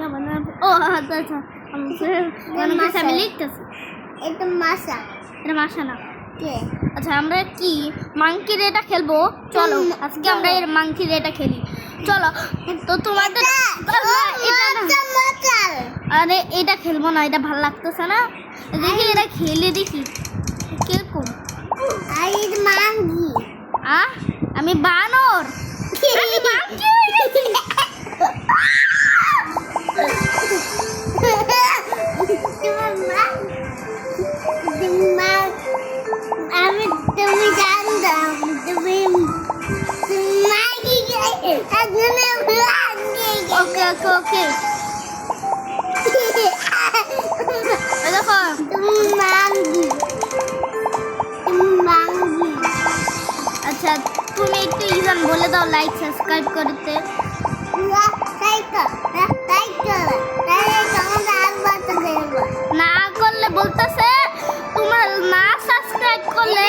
ও আচ্ছা আচ্ছা আমি লিখতেছি। এটা মাসা। এটা মাসা না। কে? আচ্ছা আমরা কি মাংকি রেটা খেলবো? চলো আজকে আমরা এর মাংকি রেটা খেলি। চলো তো তোমাদের আরে এটা খেলবো না, এটা ভালো লাগতেছে না। দেখি এটা খেলে দেখি কিরকম। আমি বানর, আমি মাংকি হয়ে গেছি। আমি তুমি জানতাম তুমি ওকে ওকে ওকে দেখো আচ্ছা তুমি একটু ইজান বলে দাও লাইক সাবস্ক্রাইব করতে। না করলে বলতেছে তোমার না সাবস্ক্রাইব করলে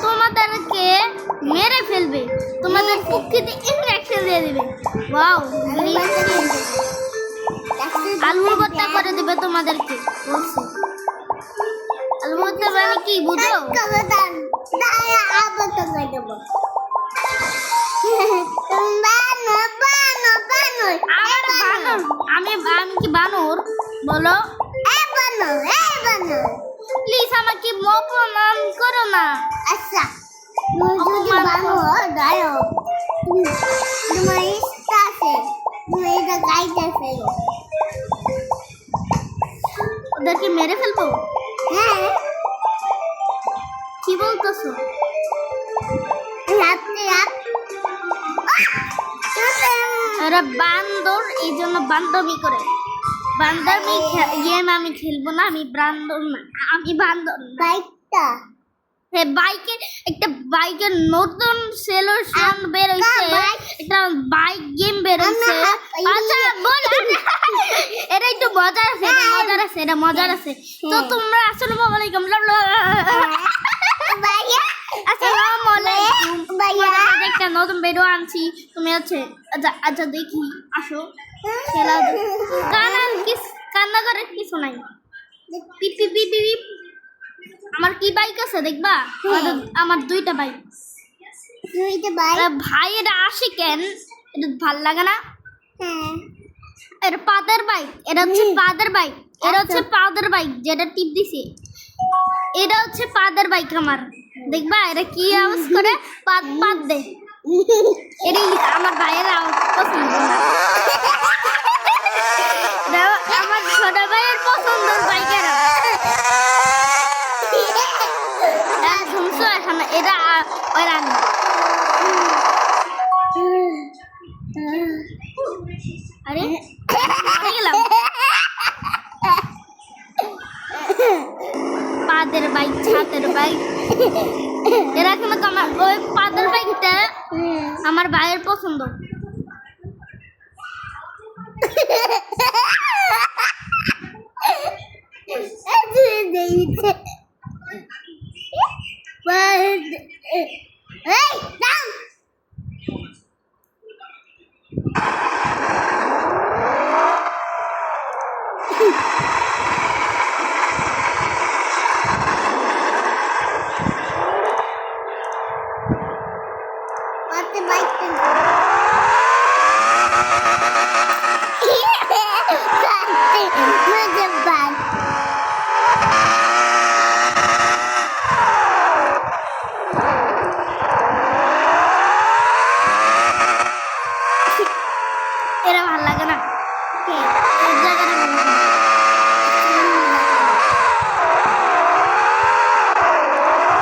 তোমাদেরকে মেরে ফেলবে, তোমাদের প্রকৃতি ইনজেকশন দিয়ে দিবে। ওয়াও আলু ভর্তা করে দিবে তোমাদেরকে বলছি। আলু ভর্তা মানে কি বুঝো? আমি কি বানর বলো? প্লিজ আমাকে অপমান করো না। আচ্ছা যদি বানর গায়ক তোমার ইচ্ছা আছে তুমি এটা গাইতে ফেলো। ওদেরকে মেরে ফেলবো? হ্যাঁ কি বলতেছো? এরা বান্দর, এই জন্য বান্দরমি করে। বান্দরমি গেম আমি খেলবো না, আমি বান্দর না, আমি বান্দর। বাইকটা হ্যাঁ বাইকে একটা বাইকের নতুন সলিউশন বের হইছে, একটা বাইক গেম বের হইছে। আচ্ছা বল এটা একটু মজার আছে, এটা মজার আছে, এটা মজার আছে। তো তোমরা আসসালামু আলাইকুম ভাইয়া আসসালামু আলাইকুম ভাইয়া, একটা নতুন ভিডিও আনছি। তুমি আছে আচ্ছা আচ্ছা দেখি আসো খেলা। কান্না করে কিছু নাই। পিপ পিপ পিপ পিপ। আমার কি বাইক আছে দেখবা? আমার দুইটা বাইক। ভাই এটা আসে কেন? এটা ভাল লাগে না। এটা পাদের বাইক, এটা হচ্ছে পাদের বাইক, এটা হচ্ছে পাদের বাইক যেটা টিপ দিছে। এটা হচ্ছে পাদের বাইক আমার। দেখবা এটা কি আওয়াজ করে? পাদ পাদ দে। এটাই আমার ভাইয়ের আওয়াজ পছন্দ না। আমার ছোট ভাইয়ের পছন্দের বাইকের শুনছো এখন এটা ওই রান্না। আরে গেলাম পাদের বাইক, ছাদের বাইক। এরা কিন্তু আমার ওই পাদের বাইকটা আমার ভাইয়ের পছন্দ। এরা ভাল লাগে না।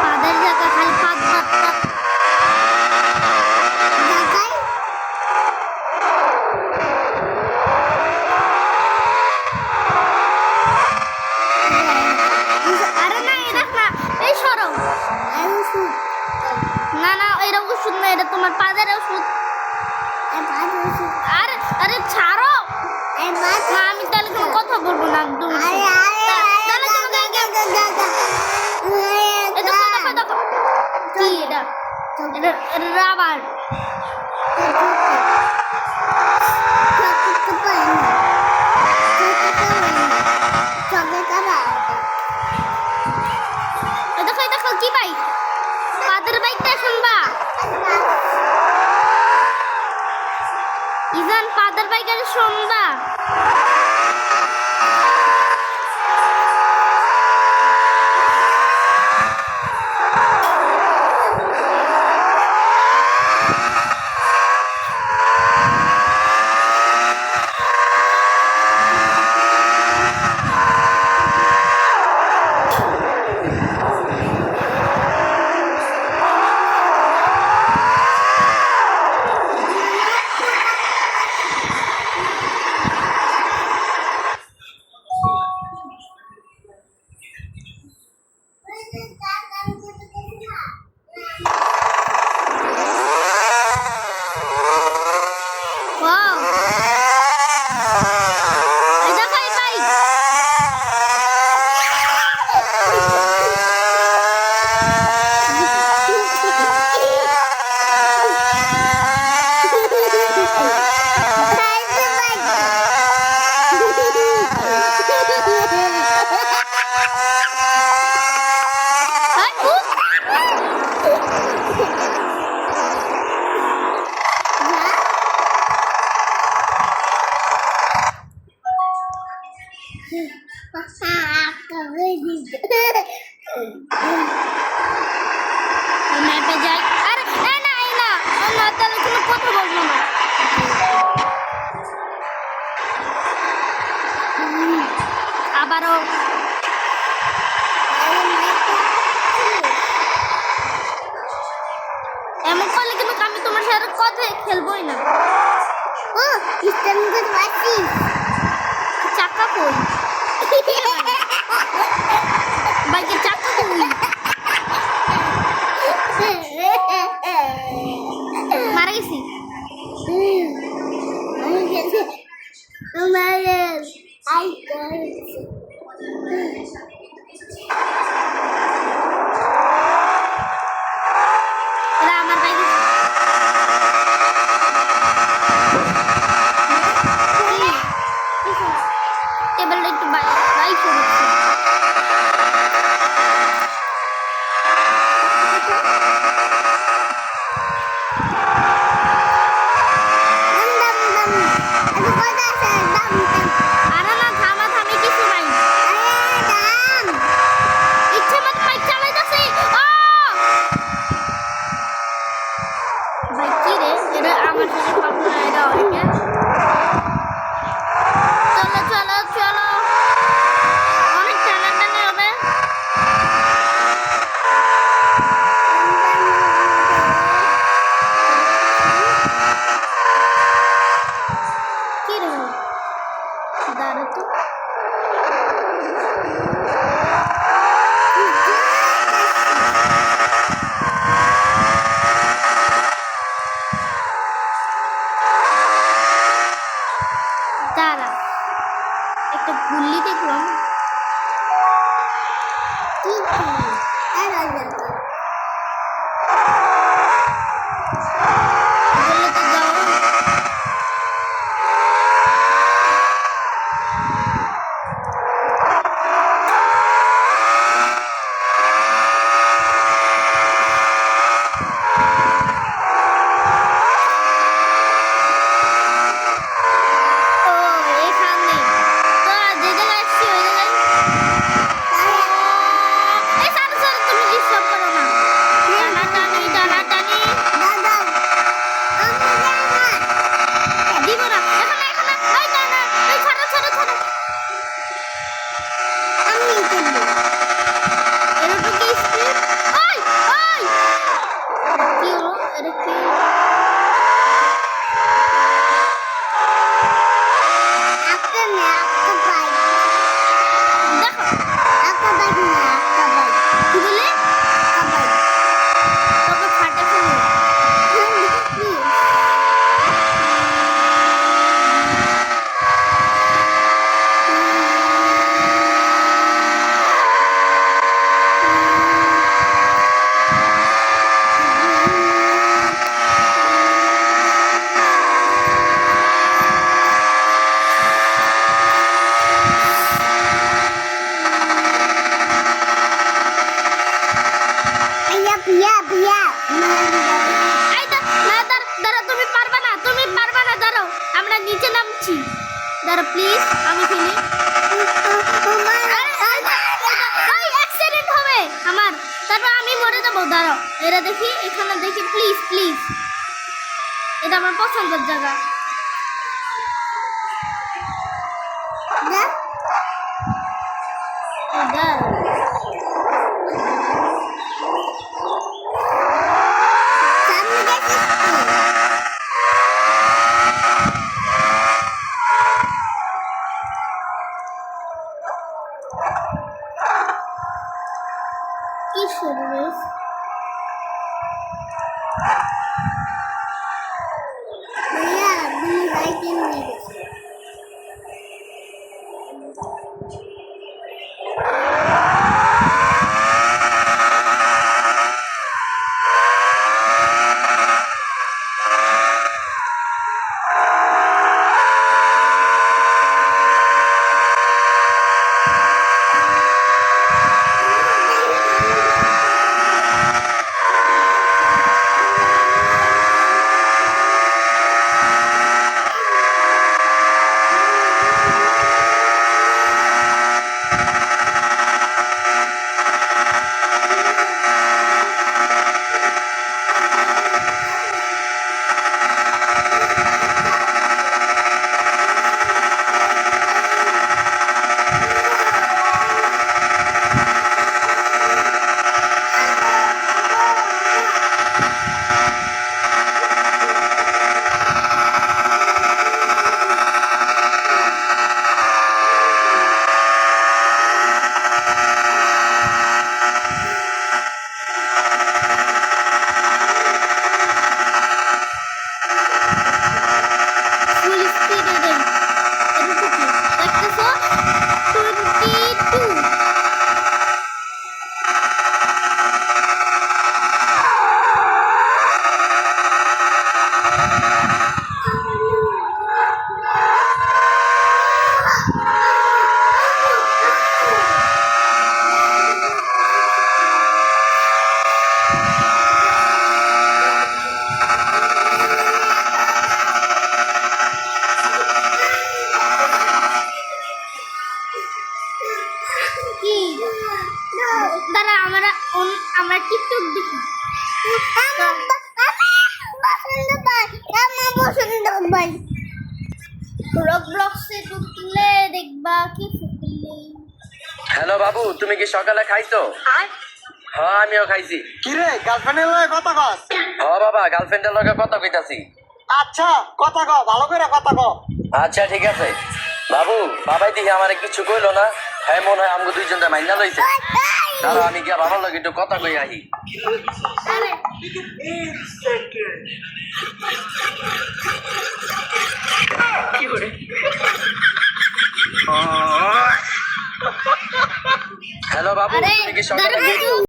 পাদের জায়গা খালি পাদ পাদ পাদ। আরে না এটা না, এই সরো। না না এটা ওষুধ না, এটা তোমার পাদের ওষুধ। আরে আরে ছাড়ো না, আমি তাহলে কোনো কথা বলবো না। কি এটা? এটা রাবার। ফাদার বাইকের সন্ধ্যা। Wow. এই দেখো এই বাইক। এই, এই ম্যাপে যাই। আরে এই না এই না এই না, তাহলে কোনো কথা বলবো না। আবারও এমন করলে কিন্তু আমি তোমার সাথে কথা খেলবোই না। চাকা কই? বাইকের চাকা কই? মারা গেছি। এরা আমার বাইকে টেবিলটা একটু বাইক করেছে। আরে না থামাথামি কিছু নাই। ইচ্ছে মতো বাইক চালাইতেছি। ভাই কি রে, এটা আমার সাথে পাবো না, এটা অনেকে। চলো চলো চলো, অনেক টানাটানি হবে। কি রে দাঁড়া তো। দাঁড়া, একটা গুল্লি দেখলাম। বললে তো যাও। ও এখানে তো যে জায়গায় আসছি ওই জায়গায়। এই সারু সারু, তুমি ডিস্টার্ব করো না। টানাটানি টানাটানি দিব না এখানে এখানে। এই টানা, এই ছাড়ো ছাড়ো ছাড়ো। এটা তো কি স্পিড? ওই ওই কি হলো? এটা কি? দেখো কি বলে? তোকে ফাটে ফেলবো। নামছি দাঁড়া প্লিজ আমি খেলি অ্যাক্সিডেন্ট হবে আমার তারপর আমি মরে যাবো দাঁড়াও এরা দেখি এখানে দেখি প্লিজ প্লিজ এটা আমার পছন্দের জায়গা দাঁড়াও কি সর্ভিস ভাইয়া তুমি বাইকে নিয়ে গেছো ফুল স্পিডে দেন এটা কি দেখতেছো 22 কি দাঁড়া আমরা টিকটক দেখি রবলক্সে ঢুকলে দেখবা কি ফুটলে হ্যালো বাবু তুমি কি সকালে খাইছো হ্যাঁ আমিও খাইছি কিরে গার্লফ্রেন্ডের লগে কথা কস বাবা গার্লফ্রেন্ডের লগে কথা কইতাছি আচ্ছা কথা ক ভালো করে কথা ক আচ্ছা ঠিক আছে বাবু বাবাই দিকে আমার কিছু কইলো না হ্যাঁ মনে হয় আমগো দুইজনটা মাইনা লইছে দাঁড়া আমি গিয়া বাবার লগে একটু কথা কই আহি আরে হ্যালো বাবু আরে তুমি কি সকালে দাঁড়া